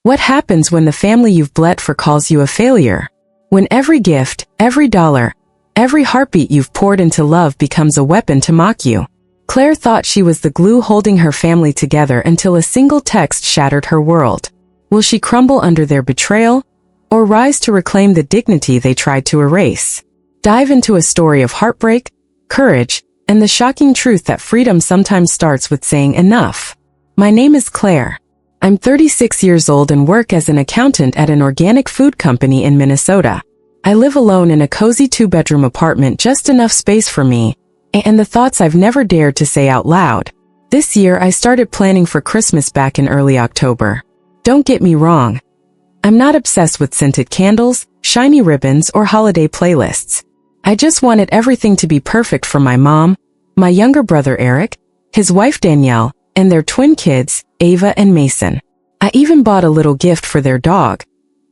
What happens when the family you've bled for calls you a failure? When every gift, every dollar, every heartbeat you've poured into love becomes a weapon to mock you. Claire thought she was the glue holding her family together until a single text shattered her world. Will she crumble under their betrayal, or rise to reclaim the dignity they tried to erase? Dive into a story of heartbreak, courage, and the shocking truth that freedom sometimes starts with saying enough. My name is Claire. I'm 36 years old and work as an accountant at an organic food company in Minnesota. I live alone in a cozy 2-bedroom apartment, just enough space for me and the thoughts I've never dared to say out loud. This year I started planning for Christmas back in early October. Don't get me wrong. I'm not obsessed with scented candles, shiny ribbons, or holiday playlists. I just wanted everything to be perfect for my mom, my younger brother Eric, his wife Danielle, and their twin kids, Ava and Mason. I even bought a little gift for their dog,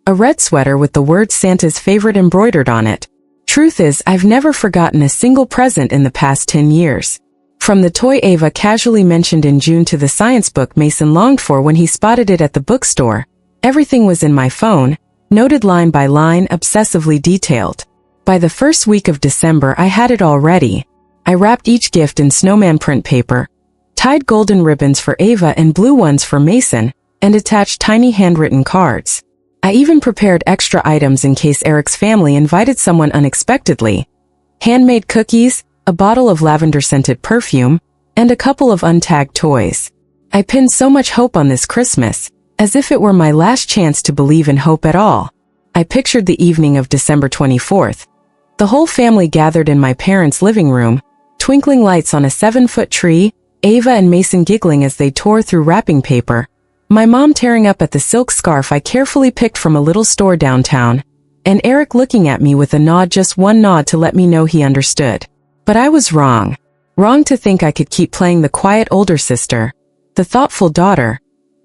a red sweater with the word Santa's favorite embroidered on it. Truth is, I've never forgotten a single present in the past 10 years. From the toy Ava casually mentioned in June to the science book Mason longed for when he spotted it at the bookstore, everything was in my phone, noted line by line, obsessively detailed. By the first week of December I had it all ready. I wrapped each gift in snowman print paper, tied golden ribbons for Ava and blue ones for Mason, and attached tiny handwritten cards. I even prepared extra items in case Eric's family invited someone unexpectedly. Handmade cookies, a bottle of lavender-scented perfume, and a couple of untagged toys. I pinned so much hope on this Christmas, as if it were my last chance to believe in hope at all. I pictured the evening of December 24th. The whole family gathered in my parents' living room, twinkling lights on a 7-foot tree, Ava and Mason giggling as they tore through wrapping paper, my mom tearing up at the silk scarf I carefully picked from a little store downtown, and Eric looking at me with a nod, just one nod to let me know he understood. But I was wrong. Wrong to think I could keep playing the quiet older sister, the thoughtful daughter,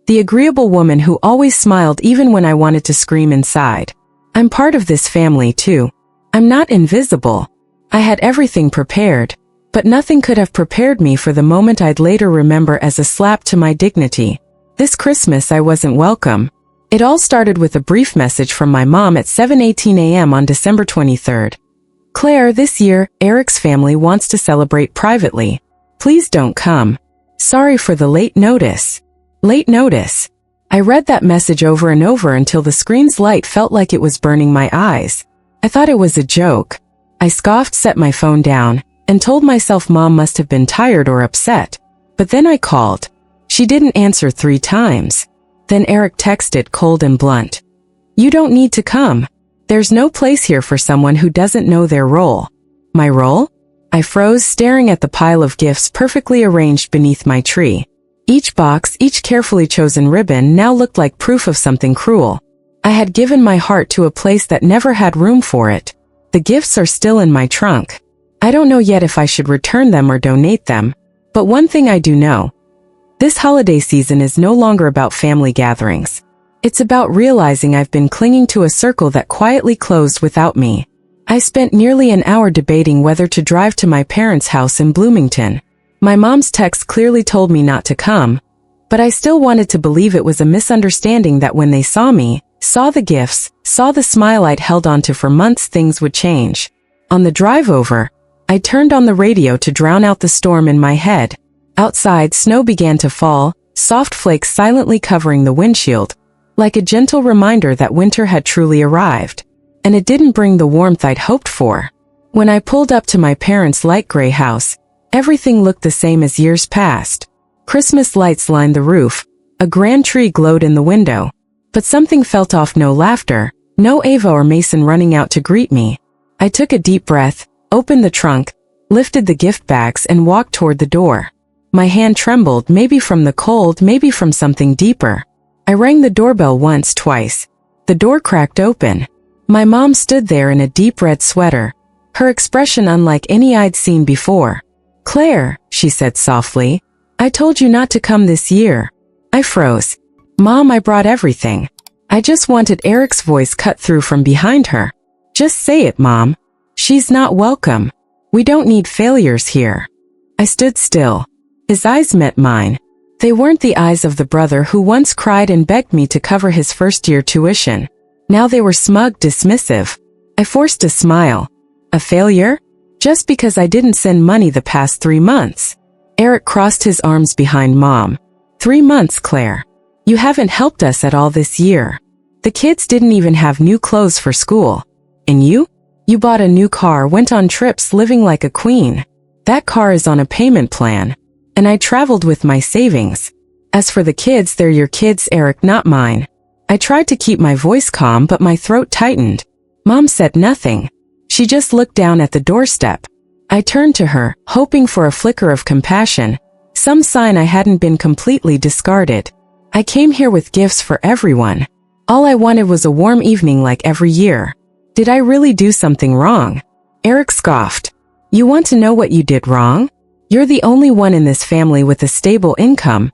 the agreeable woman who always smiled even when I wanted to scream inside. I'm part of this family too. I'm not invisible. I had everything prepared, but nothing could have prepared me for the moment I'd later remember as a slap to my dignity. This Christmas I wasn't welcome. It all started with a brief message from my mom at 7:18 a.m. on December 23rd. Claire, this year, Eric's family wants to celebrate privately. Please don't come. Sorry for the late notice. Late notice. I read that message over and over until the screen's light felt like it was burning my eyes. I thought it was a joke. I scoffed, set my phone down, and told myself Mom must have been tired or upset. But then I called. She didn't answer 3 times. Then Eric texted, cold and blunt. You don't need to come. There's no place here for someone who doesn't know their role. My role? I froze, staring at the pile of gifts perfectly arranged beneath my tree. Each box, each carefully chosen ribbon now looked like proof of something cruel. I had given my heart to a place that never had room for it. The gifts are still in my trunk. I don't know yet if I should return them or donate them. But one thing I do know. This holiday season is no longer about family gatherings. It's about realizing I've been clinging to a circle that quietly closed without me. I spent nearly an hour debating whether to drive to my parents' house in Bloomington. My mom's text clearly told me not to come, but I still wanted to believe it was a misunderstanding, that when they saw me, saw the gifts, saw the smile I'd held onto for months, things would change. On the drive over, I turned on the radio to drown out the storm in my head. Outside, snow began to fall, soft flakes silently covering the windshield, like a gentle reminder that winter had truly arrived. And it didn't bring the warmth I'd hoped for. When I pulled up to my parents' light gray house, everything looked the same as years past. Christmas lights lined the roof, a grand tree glowed in the window. But something felt off. No laughter, no Ava or Mason running out to greet me. I took a deep breath, opened the trunk, lifted the gift bags and walked toward the door. My hand trembled, maybe from the cold, maybe from something deeper. I rang the doorbell once, twice. The door cracked open. My mom stood there in a deep red sweater, her expression unlike any I'd seen before. Claire, she said softly, I told you not to come this year. I froze. Mom, I brought everything. I just wanted Eric's voice cut through from behind her. Just say it, Mom. She's not welcome. We don't need failures here. I stood still. His eyes met mine. They weren't the eyes of the brother who once cried and begged me to cover his first-year tuition. Now they were smug, dismissive. I forced a smile. A failure? Just because I didn't send money the past 3 months. Eric crossed his arms behind Mom. 3 months, Claire. You haven't helped us at all this year. The kids didn't even have new clothes for school. And you? You bought a new car, went on trips, living like a queen. That car is on a payment plan. And I traveled with my savings. As for the kids, they're your kids, Eric, not mine. I tried to keep my voice calm, but my throat tightened. Mom said nothing. She just looked down at the doorstep. I turned to her, hoping for a flicker of compassion, some sign I hadn't been completely discarded. I came here with gifts for everyone. All I wanted was a warm evening like every year. Did I really do something wrong? Eric scoffed. You want to know what you did wrong? You're the only one in this family with a stable income,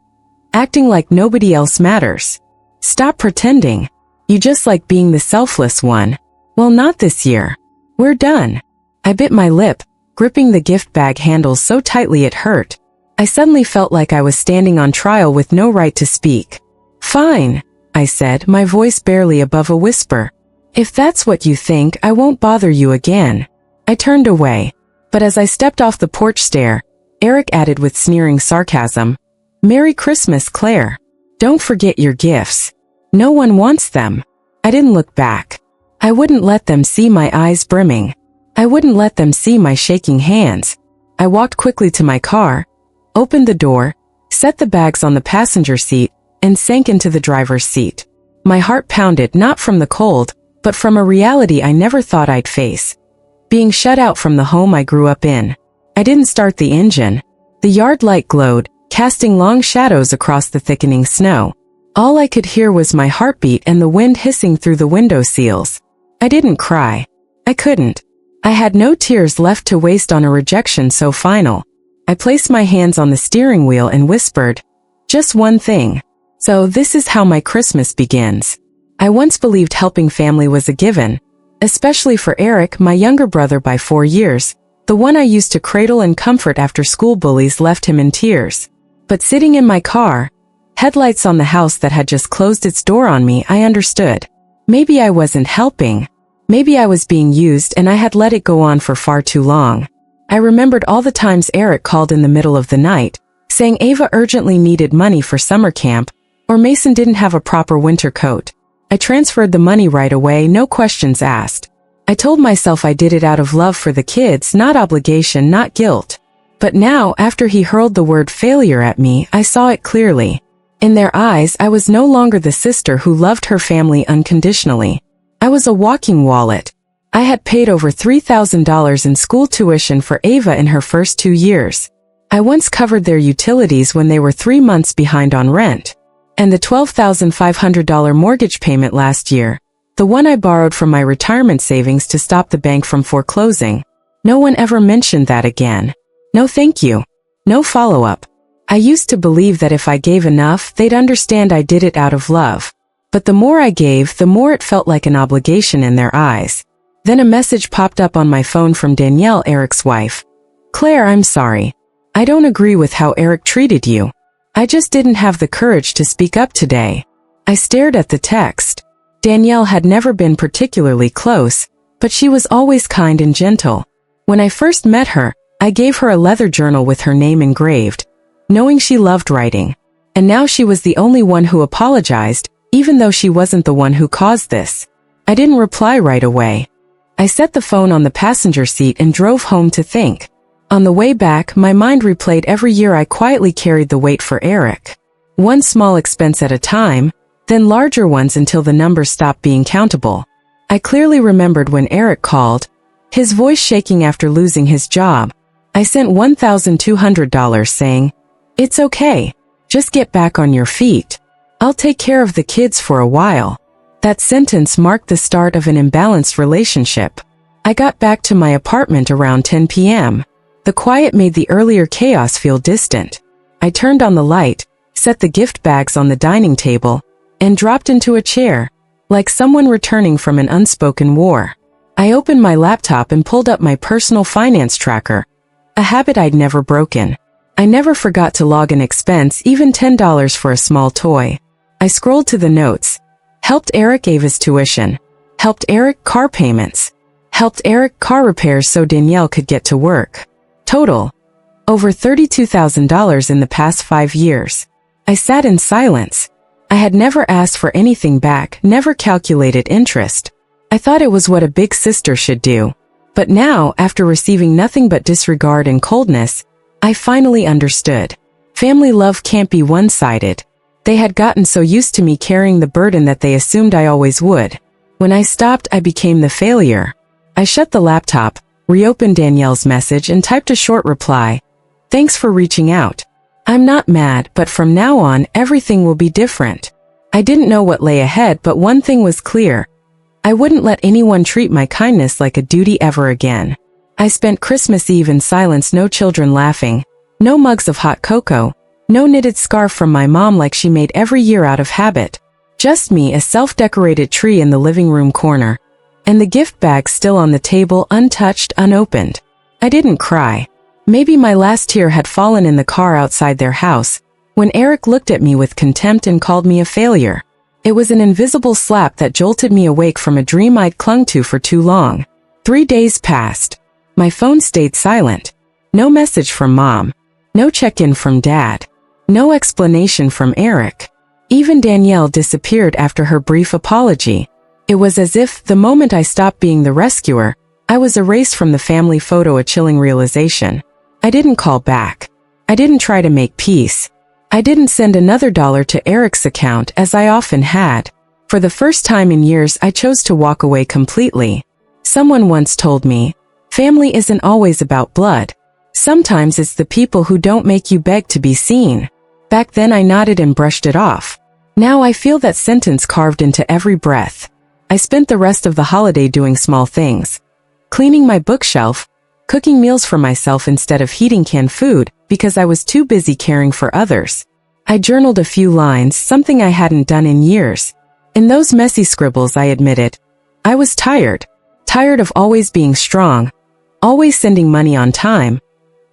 acting like nobody else matters. Stop pretending. You just like being the selfless one. Well, not this year. We're done. I bit my lip, gripping the gift bag handles so tightly it hurt. I suddenly felt like I was standing on trial with no right to speak. Fine, I said, my voice barely above a whisper. If that's what you think, I won't bother you again. I turned away. But as I stepped off the porch stair, Eric added with sneering sarcasm, Merry Christmas, Claire. Don't forget your gifts. No one wants them. I didn't look back. I wouldn't let them see my eyes brimming. I wouldn't let them see my shaking hands. I walked quickly to my car, opened the door, set the bags on the passenger seat, and sank into the driver's seat. My heart pounded not from the cold, but from a reality I never thought I'd face. Being shut out from the home I grew up in. I didn't start the engine. The yard light glowed, casting long shadows across the thickening snow. All I could hear was my heartbeat and the wind hissing through the window seals. I didn't cry. I couldn't. I had no tears left to waste on a rejection so final. I placed my hands on the steering wheel and whispered, just one thing. So this is how my Christmas begins. I once believed helping family was a given, especially for Eric, my younger brother by 4 years, the one I used to cradle and comfort after school bullies left him in tears. But sitting in my car, headlights on the house that had just closed its door on me, I understood. Maybe I wasn't helping. Maybe I was being used and I had let it go on for far too long. I remembered all the times Eric called in the middle of the night, saying Ava urgently needed money for summer camp, or Mason didn't have a proper winter coat. I transferred the money right away, no questions asked. I told myself I did it out of love for the kids, not obligation, not guilt. But now, after he hurled the word failure at me, I saw it clearly. In their eyes, I was no longer the sister who loved her family unconditionally. I was a walking wallet. I had paid over $3,000 in school tuition for Ava in her first 2 years. I once covered their utilities when they were 3 months behind on rent. And the $12,500 mortgage payment last year, the one I borrowed from my retirement savings to stop the bank from foreclosing. No one ever mentioned that again. No thank you. No follow-up. I used to believe that if I gave enough, they'd understand I did it out of love. But the more I gave, the more it felt like an obligation in their eyes. Then a message popped up on my phone from Danielle, Eric's wife. Claire, I'm sorry. I don't agree with how Eric treated you. I just didn't have the courage to speak up today. I stared at the text. Danielle had never been particularly close, but she was always kind and gentle. When I first met her, I gave her a leather journal with her name engraved, knowing she loved writing. And now she was the only one who apologized, even though she wasn't the one who caused this. I didn't reply right away. I set the phone on the passenger seat and drove home to think. On the way back, my mind replayed every year I quietly carried the weight for Eric. One small expense at a time, then larger ones until the numbers stopped being countable. I clearly remembered when Eric called, his voice shaking after losing his job. I sent $1,200 saying, "It's okay. Just get back on your feet. I'll take care of the kids for a while." That sentence marked the start of an imbalanced relationship. I got back to my apartment around 10 p.m. The quiet made the earlier chaos feel distant. I turned on the light, set the gift bags on the dining table, and dropped into a chair, like someone returning from an unspoken war. I opened my laptop and pulled up my personal finance tracker, a habit I'd never broken. I never forgot to log an expense, even $10 for a small toy. I scrolled to the notes. Helped Eric Ava's tuition. Helped Eric car payments. Helped Eric car repairs so Danielle could get to work. Total. Over $32,000 in the past 5 years. I sat in silence. I had never asked for anything back, never calculated interest. I thought it was what a big sister should do. But now, after receiving nothing but disregard and coldness, I finally understood. Family love can't be one-sided. They had gotten so used to me carrying the burden that they assumed I always would. When I stopped, I became the failure. I shut the laptop, reopened Danielle's message and typed a short reply. Thanks for reaching out. I'm not mad, but from now on, everything will be different. I didn't know what lay ahead, but one thing was clear. I wouldn't let anyone treat my kindness like a duty ever again. I spent Christmas Eve in silence, no children laughing, no mugs of hot cocoa, no knitted scarf from my mom like she made every year out of habit. Just me, a self-decorated tree in the living room corner, and the gift bag still on the table, untouched, unopened. I didn't cry. Maybe my last tear had fallen in the car outside their house, when Eric looked at me with contempt and called me a failure. It was an invisible slap that jolted me awake from a dream I'd clung to for too long. 3 days passed. My phone stayed silent. No message from Mom. No check-in from Dad. No explanation from Eric. Even Danielle disappeared after her brief apology. It was as if, the moment I stopped being the rescuer, I was erased from the family photo, a chilling realization. I didn't call back. I didn't try to make peace. I didn't send another dollar to Eric's account as I often had. For the first time in years, I chose to walk away completely. Someone once told me, family isn't always about blood. Sometimes it's the people who don't make you beg to be seen. Back then I nodded and brushed it off. Now I feel that sentence carved into every breath. I spent the rest of the holiday doing small things. Cleaning my bookshelf, cooking meals for myself instead of heating canned food because I was too busy caring for others. I journaled a few lines, something I hadn't done in years. In those messy scribbles, I admitted, I was tired. Tired of always being strong, always sending money on time,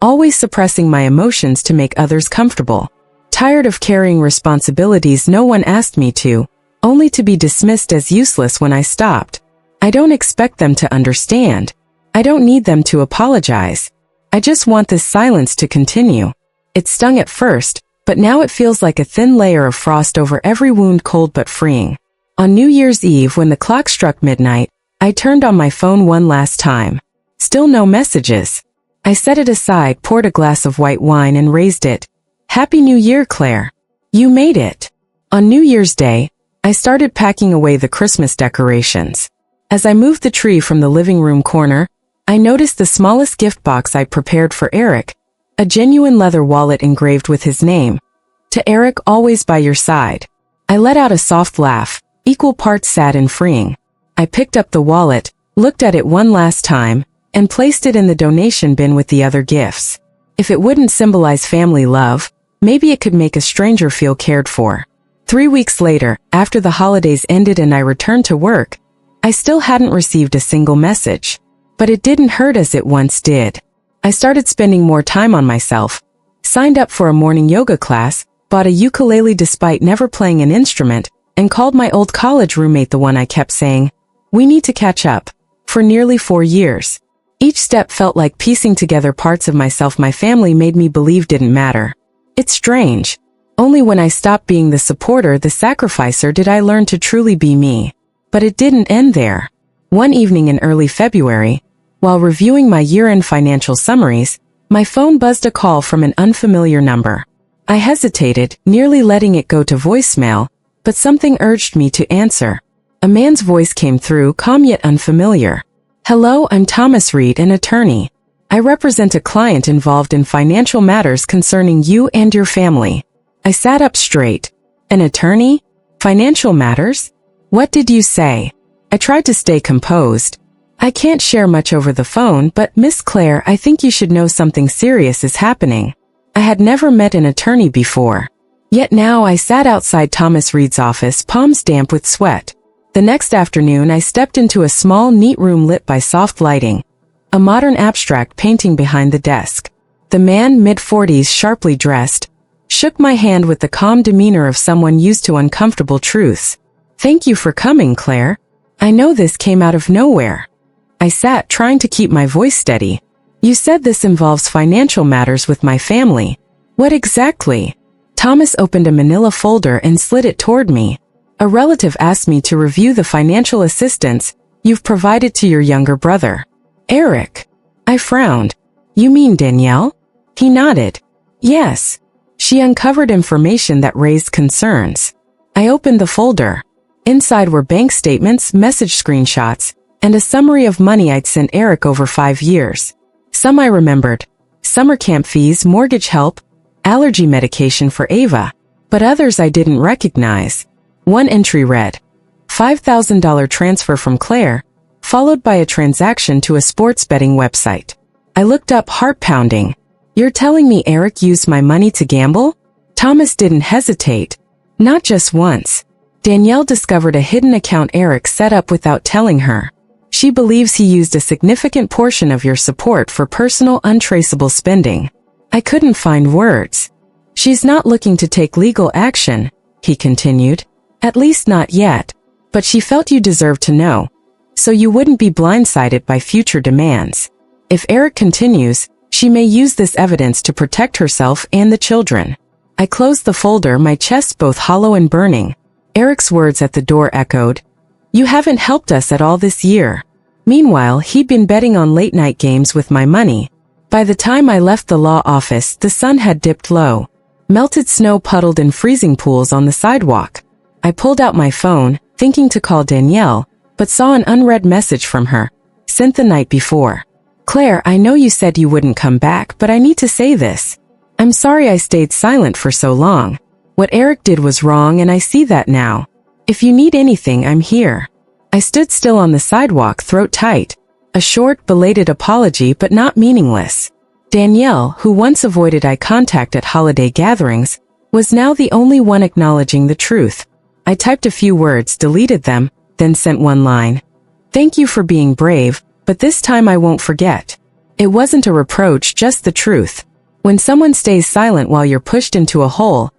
always suppressing my emotions to make others comfortable. Tired of carrying responsibilities no one asked me to, only to be dismissed as useless when I stopped. I don't expect them to understand. I don't need them to apologize. I just want this silence to continue. It stung at first, but now it feels like a thin layer of frost over every wound, cold but freeing. On New Year's Eve, when the clock struck midnight, I turned on my phone one last time. Still no messages. I set it aside, poured a glass of white wine and raised it. Happy New Year, Claire. You made it. On New Year's Day, I started packing away the Christmas decorations. As I moved the tree from the living room corner, I noticed the smallest gift box I'd prepared for Eric, a genuine leather wallet engraved with his name. To Eric, always by your side. I let out a soft laugh, equal parts sad and freeing. I picked up the wallet, looked at it one last time, and placed it in the donation bin with the other gifts. If it wouldn't symbolize family love, maybe it could make a stranger feel cared for. 3 weeks later, after the holidays ended and I returned to work, I still hadn't received a single message. But it didn't hurt as it once did. I started spending more time on myself, signed up for a morning yoga class, bought a ukulele despite never playing an instrument, and called my old college roommate, the one I kept saying, we need to catch up, for nearly 4 years. Each step felt like piecing together parts of myself my family made me believe didn't matter. It's strange. Only when I stopped being the supporter, the sacrificer, did I learn to truly be me. But it didn't end there. One evening in early February, while reviewing my year-end financial summaries, my phone buzzed a call from an unfamiliar number. I hesitated, nearly letting it go to voicemail, but something urged me to answer. A man's voice came through, calm yet unfamiliar. Hello, I'm Thomas Reed, an attorney. I represent a client involved in financial matters concerning you and your family. I sat up straight. An attorney? Financial matters? What did you say? I tried to stay composed. I can't share much over the phone, but Miss Claire, I think you should know something serious is happening. I had never met an attorney before. Yet now I sat outside Thomas Reed's office, palms damp with sweat. The next afternoon I stepped into a small, neat room lit by soft lighting, a modern abstract painting behind the desk. The man, mid-40s, sharply dressed, shook my hand with the calm demeanor of someone used to uncomfortable truths. "Thank you for coming, Claire. I know this came out of nowhere." I sat, trying to keep my voice steady. "You said this involves financial matters with my family. What exactly?" Thomas opened a manila folder and slid it toward me. "A relative asked me to review the financial assistance you've provided to your younger brother, Eric." I frowned. "You mean Danielle?" He nodded. "Yes." She uncovered information that raised concerns. I opened the folder. Inside were bank statements, message screenshots, and a summary of money I'd sent Eric over 5 years. Some I remembered. Summer camp fees, mortgage help, allergy medication for Ava. But others I didn't recognize. One entry read, $5,000 transfer from Claire, followed by a transaction to a sports betting website. I looked up, heart pounding. "You're telling me Eric used my money to gamble?" Thomas didn't hesitate. "Not just once. Danielle discovered a hidden account Eric set up without telling her. She believes he used a significant portion of your support for personal untraceable spending." I couldn't find words. "She's not looking to take legal action," he continued. "At least not yet. But she felt you deserved to know, so you wouldn't be blindsided by future demands. If Eric continues, she may use this evidence to protect herself and the children." I closed the folder, my chest both hollow and burning. Eric's words at the door echoed, "You haven't helped us at all this year." Meanwhile, he'd been betting on late-night games with my money. By the time I left the law office, the sun had dipped low. Melted snow puddled in freezing pools on the sidewalk. I pulled out my phone, thinking to call Danielle, but saw an unread message from her, sent the night before. "Claire, I know you said you wouldn't come back, but I need to say this. I'm sorry I stayed silent for so long. What Eric did was wrong, and I see that now. If you need anything, I'm here." I stood still on the sidewalk, throat tight. A short, belated apology, but not meaningless. Danielle, who once avoided eye contact at holiday gatherings, was now the only one acknowledging the truth. I typed a few words, deleted them, then sent one line. "Thank you for being brave, but this time I won't forget." It wasn't a reproach, just the truth. When someone stays silent while you're pushed into a hole,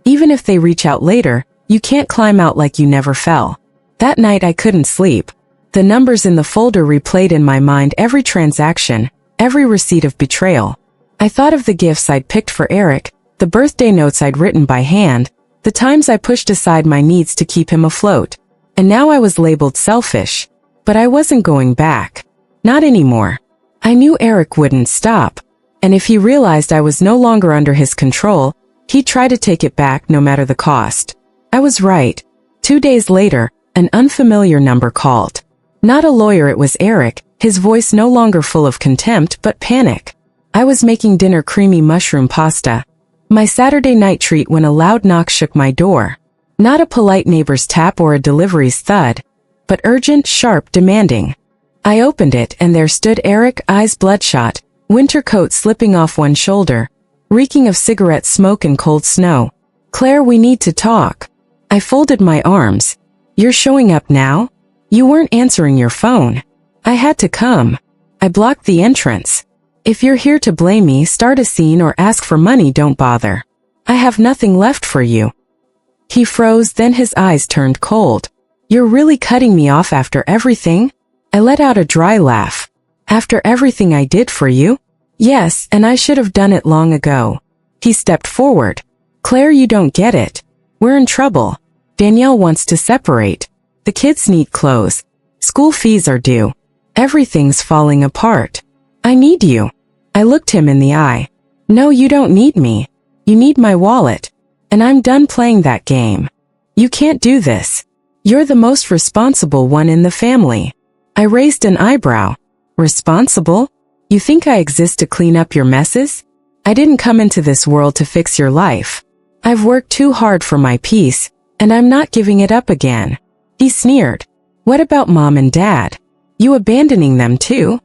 even if they reach out later, you can't climb out like you never fell. That night I couldn't sleep. The numbers in the folder replayed in my mind, every transaction, every receipt of betrayal. I thought of the gifts I'd picked for Eric, the birthday notes I'd written by hand, the times I pushed aside my needs to keep him afloat. And now I was labeled selfish. But I wasn't going back. Not anymore. I knew Eric wouldn't stop. And if he realized I was no longer under his control, he'd try to take it back no matter the cost. I was right. 2 days later, an unfamiliar number called. Not a lawyer, it was Eric, his voice no longer full of contempt but panic. I was making dinner, creamy mushroom pasta, my Saturday night treat, when a loud knock shook my door. Not a polite neighbor's tap or a delivery's thud, but urgent, sharp, demanding. I opened it, and there stood Eric, eyes bloodshot, winter coat slipping off one shoulder, reeking of cigarette smoke and cold snow. "Claire, we need to talk." I folded my arms. "You're showing up now? You weren't answering your phone." "I had to come. I blocked the entrance. If you're here to blame me, start a scene, or ask for money, don't bother. I have nothing left for you." He froze, then his eyes turned cold. "You're really cutting me off after everything?" I let out a dry laugh. "After everything I did for you?" "Yes, and I should have done it long ago." He stepped forward. "Claire, you don't get it. We're in trouble. Danielle wants to separate. The kids need clothes. School fees are due. Everything's falling apart. I need you." I looked him in the eye. "No, you don't need me. You need my wallet. And I'm done playing that game. You can't do this. You're the most responsible one in the family." I raised an eyebrow. "Responsible? You think I exist to clean up your messes? I didn't come into this world to fix your life. I've worked too hard for my peace, and I'm not giving it up again." He sneered. "What about Mom and Dad? You abandoning them too?"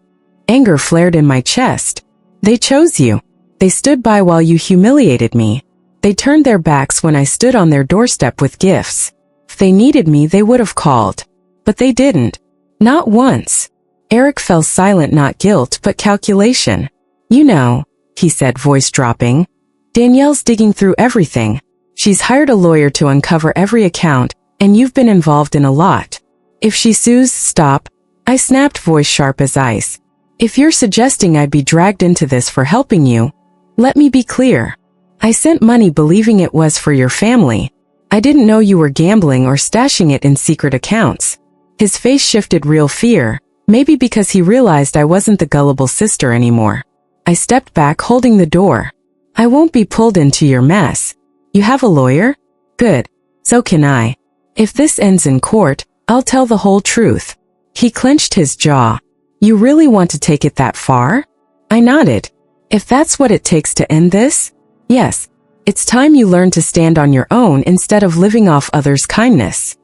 Anger flared in my chest. "They chose you. They stood by while you humiliated me. They turned their backs when I stood on their doorstep with gifts. If they needed me, they would have called. But they didn't. Not once." Eric fell silent, not guilt, but calculation. "You know, he said, voice dropping. Danielle's digging through everything. She's hired a lawyer to uncover every account, and you've been involved in a lot. If she sues, stop, I snapped, voice sharp as ice. If you're suggesting I'd be dragged into this for helping you, let me be clear. I sent money believing it was for your family. I didn't know you were gambling or stashing it in secret accounts. His face shifted, real fear, maybe because he realized I wasn't the gullible sister anymore. I stepped back, holding the door. I won't be pulled into your mess. You have a lawyer? Good. So can I. If this ends in court, I'll tell the whole truth. He clenched his jaw. You really want to take it that far? I nodded. If that's what it takes to end this? Yes. It's time you learn to stand on your own instead of living off others' kindness.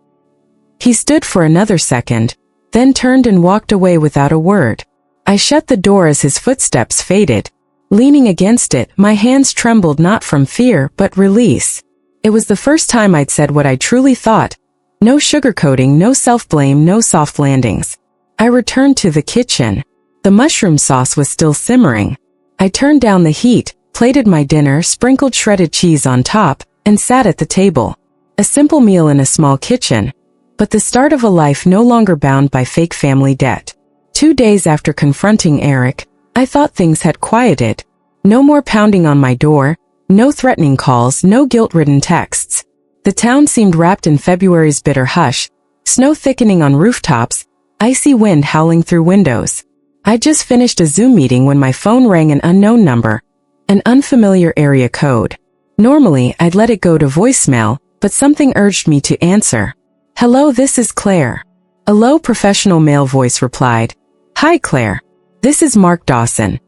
He stood for another second, then turned and walked away without a word. I shut the door as his footsteps faded. Leaning against it, my hands trembled, not from fear, but release. It was the first time I'd said what I truly thought. No sugarcoating, no self-blame, no soft landings. I returned to the kitchen. The mushroom sauce was still simmering. I turned down the heat, plated my dinner, sprinkled shredded cheese on top, and sat at the table. A simple meal in a small kitchen, but the start of a life no longer bound by fake family debt. 2 days after confronting Eric, I thought things had quieted. No more pounding on my door, no threatening calls, no guilt-ridden texts. The town seemed wrapped in February's bitter hush, snow thickening on rooftops, icy wind howling through windows. I'd just finished a Zoom meeting when my phone rang, an unknown number, an unfamiliar area code. Normally, I'd let it go to voicemail, but something urged me to answer. Hello, this is Claire. A low professional male voice replied. Hi, Claire. This is Mark Dawson,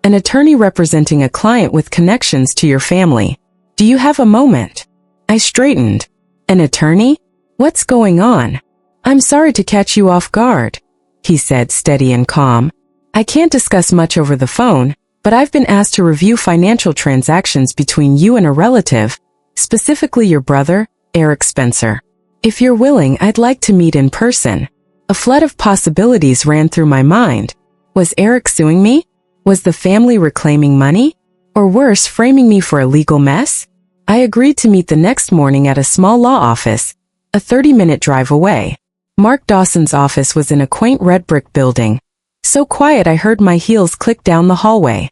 an attorney representing a client with connections to your family. Do you have a moment? I straightened. An attorney? What's going on? I'm sorry to catch you off guard, he said, steady and calm. I can't discuss much over the phone, but I've been asked to review financial transactions between you and a relative, specifically your brother, Eric Spencer. If you're willing, I'd like to meet in person. A flood of possibilities ran through my mind. Was Eric suing me? Was the family reclaiming money? Or worse, framing me for a legal mess? I agreed to meet the next morning at a small law office, a 30-minute drive away. Mark Dawson's office was in a quaint red brick building. So quiet I heard my heels click down the hallway.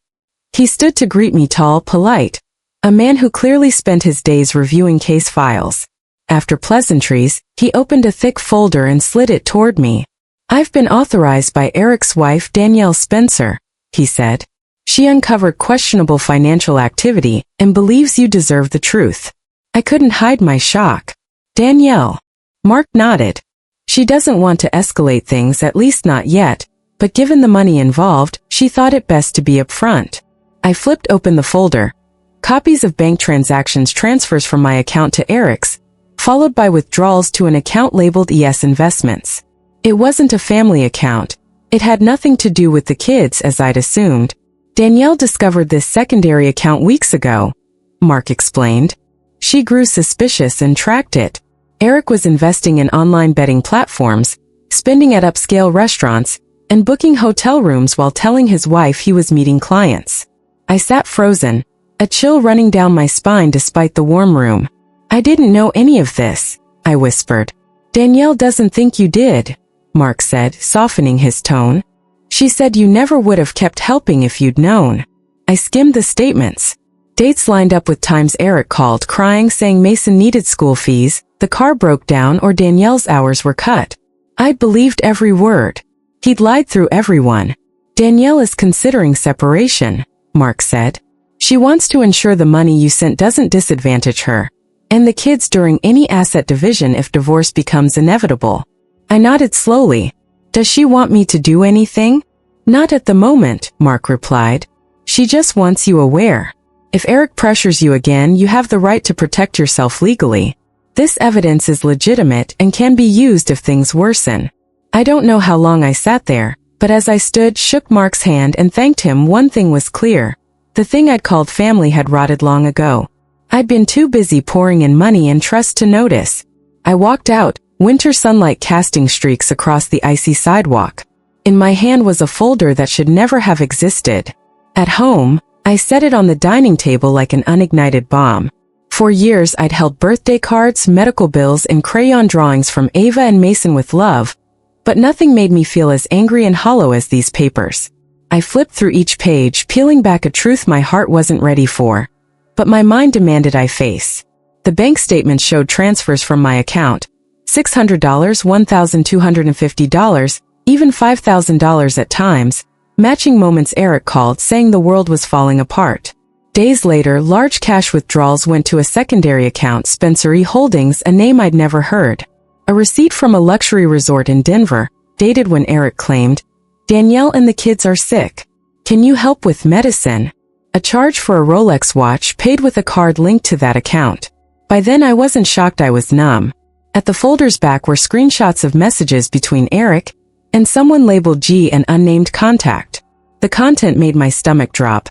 He stood to greet me, tall, polite. A man who clearly spent his days reviewing case files. After pleasantries, he opened a thick folder and slid it toward me. I've been authorized by Eric's wife, Danielle Spencer, he said. She uncovered questionable financial activity and believes you deserve the truth. I couldn't hide my shock. Danielle. Mark nodded. She doesn't want to escalate things, at least not yet, but given the money involved, she thought it best to be upfront. I flipped open the folder. Copies of bank transactions, transfers from my account to Eric's, followed by withdrawals to an account labeled ES Investments. It wasn't a family account. It had nothing to do with the kids, as I'd assumed. Danielle discovered this secondary account weeks ago, Mark explained. She grew suspicious and tracked it. Eric was investing in online betting platforms, spending at upscale restaurants, and booking hotel rooms while telling his wife he was meeting clients. I sat frozen, a chill running down my spine despite the warm room. I didn't know any of this, I whispered. Danielle doesn't think you did, Mark said, softening his tone. She said you never would have kept helping if you'd known. I skimmed the statements. Dates lined up with times Eric called, crying, saying Mason needed school fees, the car broke down, or Danielle's hours were cut. I'd believed every word. He'd lied through everyone. Danielle is considering separation, Mark said. She wants to ensure the money you sent doesn't disadvantage her and the kids during any asset division if divorce becomes inevitable. I nodded slowly. Does she want me to do anything? Not at the moment, Mark replied. She just wants you aware. If Eric pressures you again, you have the right to protect yourself legally. This evidence is legitimate and can be used if things worsen. I don't know how long I sat there, but as I stood, shook Mark's hand and thanked him, one thing was clear. The thing I'd called family had rotted long ago. I'd been too busy pouring in money and trust to notice. I walked out, winter sunlight casting streaks across the icy sidewalk. In my hand was a folder that should never have existed. At home, I set it on the dining table like an unignited bomb. For years I'd held birthday cards, medical bills, and crayon drawings from Ava and Mason with love, but nothing made me feel as angry and hollow as these papers. I flipped through each page, peeling back a truth my heart wasn't ready for, but my mind demanded I face. The bank statement showed transfers from my account, $600, $1,250, even $5,000 at times, matching moments Eric called saying the world was falling apart. Days later, large cash withdrawals went to a secondary account, Spencer E. Holdings, a name I'd never heard. A receipt from a luxury resort in Denver, dated when Eric claimed, "Danielle and the kids are sick. Can you help with medicine?" A charge for a Rolex watch paid with a card linked to that account. By then I wasn't shocked, I was numb. At the folder's back were screenshots of messages between Eric and someone labeled G, an unnamed contact. The content made my stomach drop.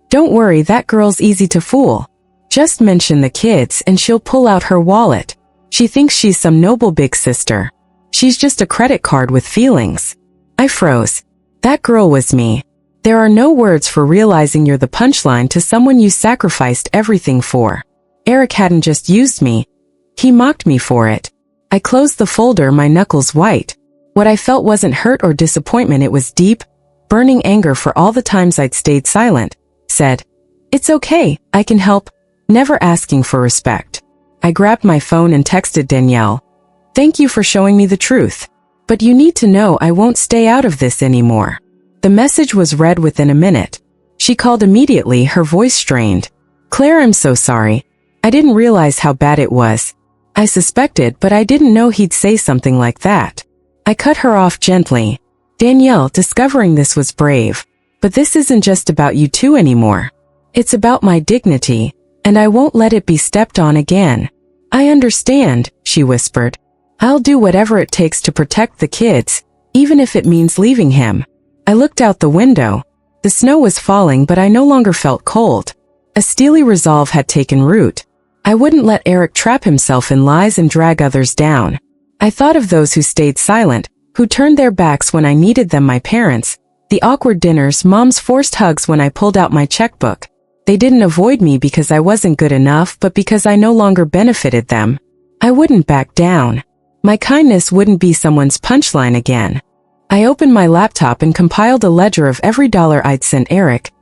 "Don't worry, that girl's easy to fool. Just mention the kids and she'll pull out her wallet. She thinks she's some noble big sister. She's just a credit card with feelings." I froze. That girl was me. There are no words for realizing you're the punchline to someone you sacrificed everything for. Eric hadn't just used me. He mocked me for it. I closed the folder, my knuckles white. What I felt wasn't hurt or disappointment, it was deep, burning anger for all the times I'd stayed silent, said, "It's okay, I can help," never asking for respect. I grabbed my phone and texted Danielle, "Thank you for showing me the truth. But you need to know I won't stay out of this anymore." The message was read within a minute. She called immediately, her voice strained. "Claire, I'm so sorry. I didn't realize how bad it was. I suspected, but I didn't know he'd say something like that." I cut her off gently. "Danielle, discovering this was brave. But this isn't just about you two anymore. It's about my dignity, and I won't let it be stepped on again." "I understand," she whispered. "I'll do whatever it takes to protect the kids, even if it means leaving him." I looked out the window. The snow was falling, but I no longer felt cold. A steely resolve had taken root. I wouldn't let Eric trap himself in lies and drag others down. I thought of those who stayed silent, who turned their backs when I needed them, my parents, the awkward dinners, Mom's forced hugs when I pulled out my checkbook. They didn't avoid me because I wasn't good enough, but because I no longer benefited them. I wouldn't back down. My kindness wouldn't be someone's punchline again. I opened my laptop and compiled a ledger of every dollar I'd sent Eric.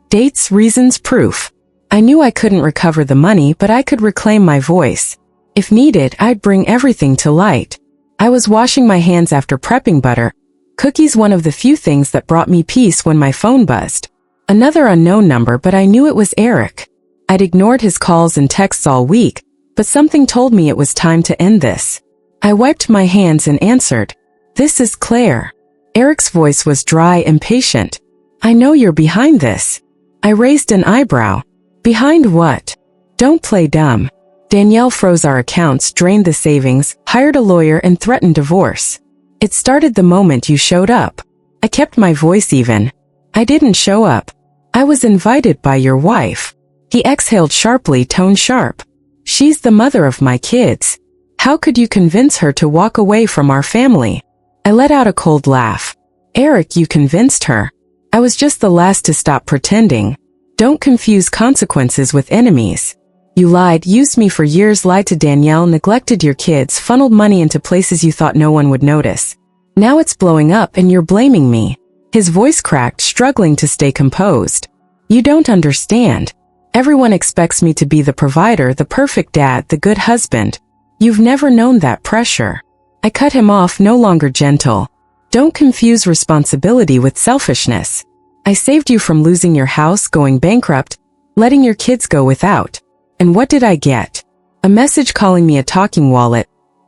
Dates, reasons, proof. I knew I couldn't recover the money, but I could reclaim my voice. If needed, I'd bring everything to light. I was washing my hands after prepping butter, cookies, one of the few things that brought me peace, when my phone buzzed. Another unknown number, but I knew it was Eric. I'd ignored his calls and texts all week, but something told me it was time to end this. I wiped my hands and answered. "This is Claire." Eric's voice was dry and patient. "I know you're behind this." I raised an eyebrow. "Behind what?" "Don't play dumb. Danielle froze our accounts, drained the savings, hired a lawyer, and threatened divorce. It started the moment you showed up." I kept my voice even. "I didn't show up. I was invited by your wife." He exhaled sharply, tone sharp. "She's the mother of my kids. How could you convince her to walk away from our family?" I let out a cold laugh. "Eric, you convinced her. I was just the last to stop pretending. Don't confuse consequences with enemies. You lied, used me for years, lied to Danielle, neglected your kids, funneled money into places you thought no one would notice. Now it's blowing up and you're blaming me." His voice cracked, struggling to stay composed. "You don't understand. Everyone expects me to be the provider, the perfect dad, the good husband. You've never known that pressure." I cut him off, no longer gentle. "Don't confuse responsibility with selfishness. I saved you from losing your house, going bankrupt, letting your kids go without. And what did I get? A message calling me a talking wallet,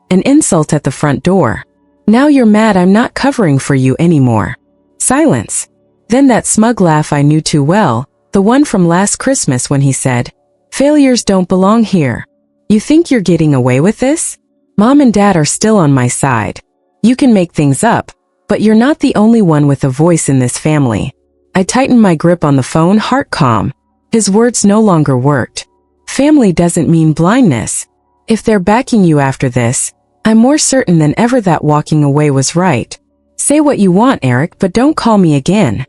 an insult at the front door. Now you're mad I'm not covering for you anymore." Silence. Then that smug laugh I knew too well, the one from last Christmas when he said, "Failures don't belong here. You think you're getting away with this? Mom and Dad are still on my side. You can make things up, but you're not the only one with a voice in this family." I tightened my grip on the phone, heart calm. His words no longer worked. Family doesn't mean blindness. If they're backing you after this, I'm more certain than ever that walking away was right. "Say what you want, Eric, but don't call me again."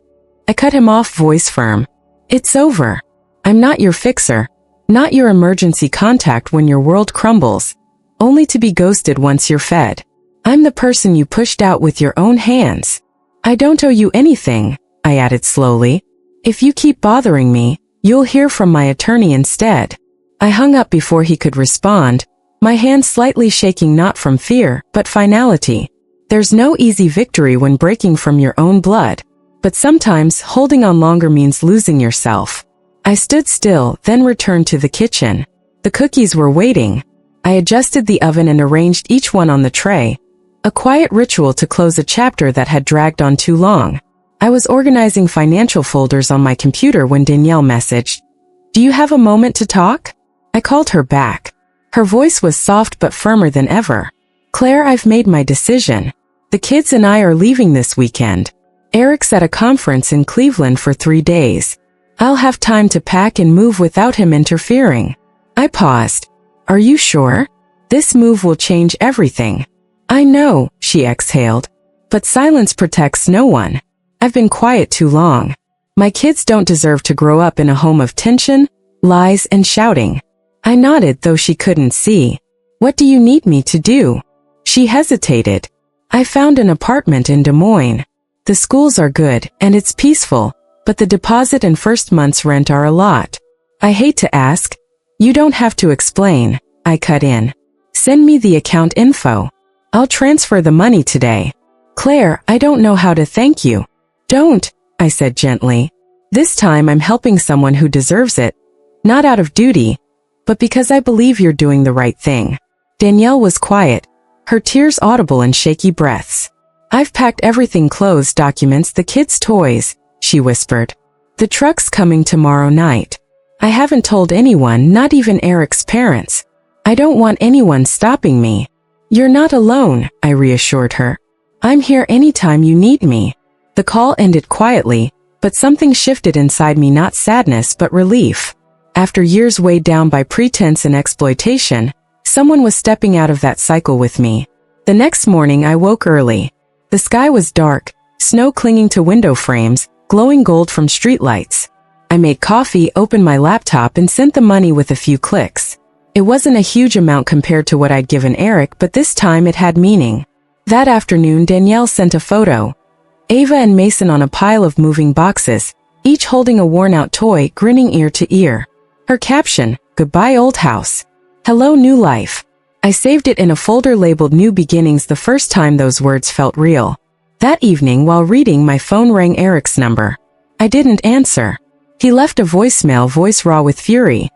I cut him off, voice firm. It's over. I'm not your fixer, not your emergency contact when your world crumbles, only to be ghosted once you're fed. I'm the person you pushed out with your own hands. I don't owe you anything, I added slowly. If you keep bothering me, you'll hear from my attorney instead. I hung up before he could respond, my hand slightly shaking not from fear, but finality. There's no easy victory when breaking from your own blood, but sometimes holding on longer means losing yourself. I stood still, then returned to the kitchen. The cookies were waiting. I adjusted the oven and arranged each one on the tray, a quiet ritual to close a chapter that had dragged on too long. I was organizing financial folders on my computer when Danielle messaged, "Do you have a moment to talk?" I called her back. Her voice was soft but firmer than ever. "Claire, I've made my decision. The kids and I are leaving this weekend. Eric's at a conference in Cleveland for 3 days. I'll have time to pack and move without him interfering." I paused. "Are you sure? This move will change everything." "I know," she exhaled. "But silence protects no one. I've been quiet too long. My kids don't deserve to grow up in a home of tension, lies, and shouting." I nodded, though she couldn't see. "What do you need me to do?" She hesitated. "I found an apartment in Des Moines. The schools are good, and it's peaceful, but the deposit and first month's rent are a lot. I hate to ask. You don't have to explain," I cut in. "Send me the account info. I'll transfer the money today." "Claire, I don't know how to thank you." "Don't," I said gently. "This time I'm helping someone who deserves it, not out of duty, but because I believe you're doing the right thing." Danielle was quiet, her tears audible in shaky breaths. "I've packed everything: clothes, documents, the kids' toys," she whispered. "The truck's coming tomorrow night. I haven't told anyone, not even Eric's parents. I don't want anyone stopping me." "You're not alone," I reassured her. "I'm here anytime you need me." The call ended quietly, but something shifted inside me, not sadness but relief. After years weighed down by pretense and exploitation, someone was stepping out of that cycle with me. The next morning I woke early. The sky was dark, snow clinging to window frames, glowing gold from streetlights. I made coffee, opened my laptop, and sent the money with a few clicks. It wasn't a huge amount compared to what I'd given Eric, but this time it had meaning. That afternoon, Danielle sent a photo. Ava and Mason on a pile of moving boxes, each holding a worn-out toy, grinning ear to ear. Her caption, "Goodbye old house. Hello new life." I saved it in a folder labeled New Beginnings, the first time those words felt real. That evening, while reading, my phone rang. Eric's number. I didn't answer. He left a voicemail, voice raw with fury.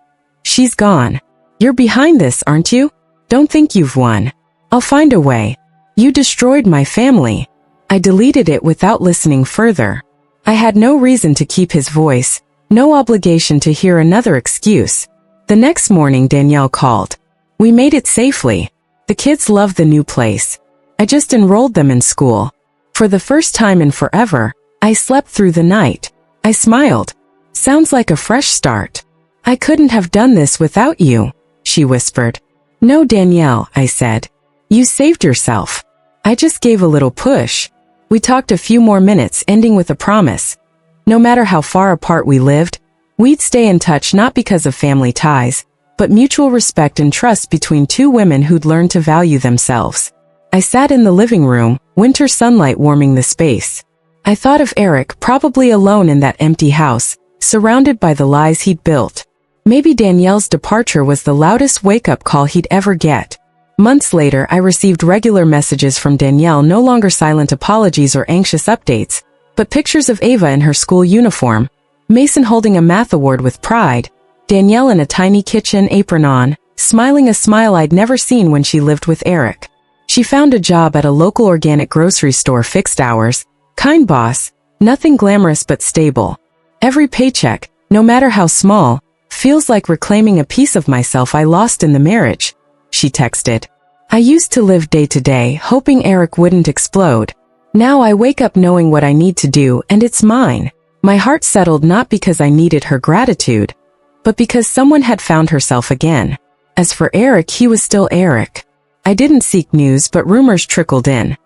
"She's gone. You're behind this, aren't you? Don't think you've won. I'll find a way. You destroyed my family." I deleted it without listening further. I had no reason to keep his voice, no obligation to hear another excuse. The next morning, Danielle called. We made it safely. The kids loved the new place. I just enrolled them in school. For the first time in forever, I slept through the night. I smiled. "Sounds like a fresh start. I couldn't have done this without you," she whispered. "No, Danielle," I said. "You saved yourself. I just gave a little push." We talked a few more minutes, ending with a promise. No matter how far apart we lived, we'd stay in touch, not because of family ties, but mutual respect and trust between two women who'd learned to value themselves. I sat in the living room, winter sunlight warming the space. I thought of Eric, probably alone in that empty house, surrounded by the lies he'd built. Maybe Danielle's departure was the loudest wake-up call he'd ever get. Months later, I received regular messages from Danielle, no longer silent apologies or anxious updates, but pictures of Ava in her school uniform, Mason holding a math award with pride, Danielle in a tiny kitchen, apron on, smiling a smile I'd never seen when she lived with Eric. She found a job at a local organic grocery store, fixed hours, kind boss, nothing glamorous but stable. Every paycheck, no matter how small, feels like reclaiming a piece of myself I lost in the marriage, she texted. I used to live day to day, hoping Eric wouldn't explode. Now I wake up knowing what I need to do, and it's mine. My heart settled, not because I needed her gratitude, but because someone had found herself again. As for Eric, he was still Eric. I didn't seek news, but rumors trickled in.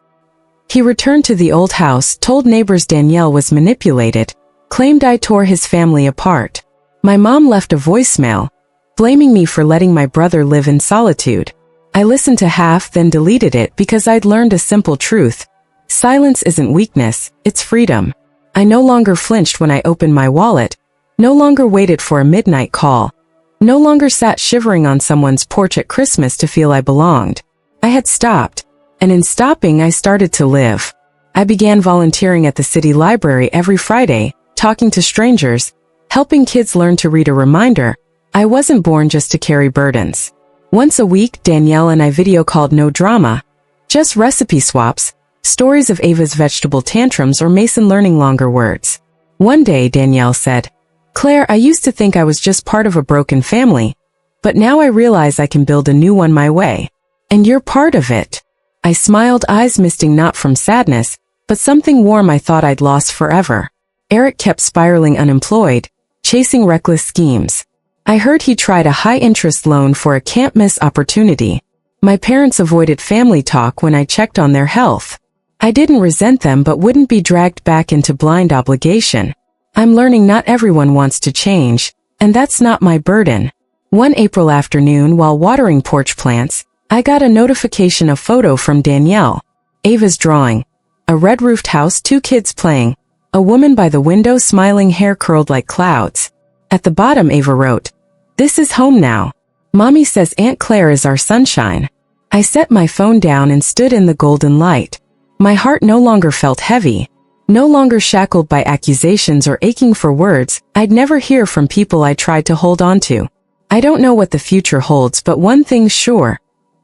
He returned to the old house, told neighbors Danielle was manipulated, claimed I tore his family apart. My mom left a voicemail, blaming me for letting my brother live in solitude. I listened to half, then deleted it because I'd learned a simple truth. Silence isn't weakness, it's freedom. I no longer flinched when I opened my wallet, no longer waited for a midnight call, no longer sat shivering on someone's porch at Christmas to feel I belonged. I had stopped, and in stopping I started to live. I began volunteering at the city library every Friday, talking to strangers, helping kids learn to read. A reminder, I wasn't born just to carry burdens. Once a week, Danielle and I video called. No drama, just recipe swaps, stories of Ava's vegetable tantrums or Mason learning longer words. One day, Danielle said, "Claire, I used to think I was just part of a broken family, but now I realize I can build a new one my way. And you're part of it." I smiled, eyes misting, not from sadness, but something warm I thought I'd lost forever. Eric kept spiraling, unemployed, chasing reckless schemes. I heard he tried a high-interest loan for a can't-miss opportunity. My parents avoided family talk when I checked on their health. I didn't resent them but wouldn't be dragged back into blind obligation. I'm learning not everyone wants to change, and that's not my burden. One April afternoon while watering porch plants, I got a notification, a photo from Danielle. Ava's drawing. A red-roofed house, 2 kids playing, a woman by the window smiling, hair curled like clouds. At the bottom, Ava wrote, "This is home now. Mommy says Aunt Claire is our sunshine." I set my phone down and stood in the golden light. My heart no longer felt heavy, no longer shackled by accusations or aching for words I'd never hear from people I tried to hold on to. I don't know what the future holds, but one thing's sure.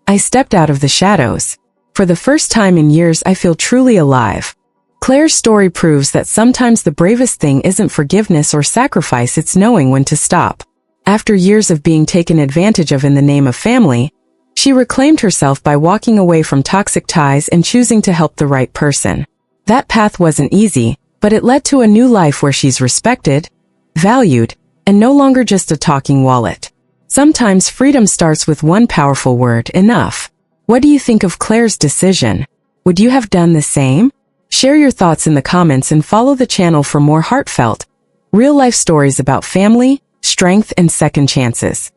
I stepped out of the shadows. For the first time in years, I feel truly alive. Claire's story proves that sometimes the bravest thing isn't forgiveness or sacrifice, it's knowing when to stop. After years of being taken advantage of in the name of family, she reclaimed herself by walking away from toxic ties and choosing to help the right person. That path wasn't easy, but it led to a new life where she's respected, valued, and no longer just a talking wallet. Sometimes freedom starts with one powerful word: enough. What do you think of Claire's decision? Would you have done the same? Share your thoughts in the comments and follow the channel for more heartfelt, real-life stories about family, strength, and second chances.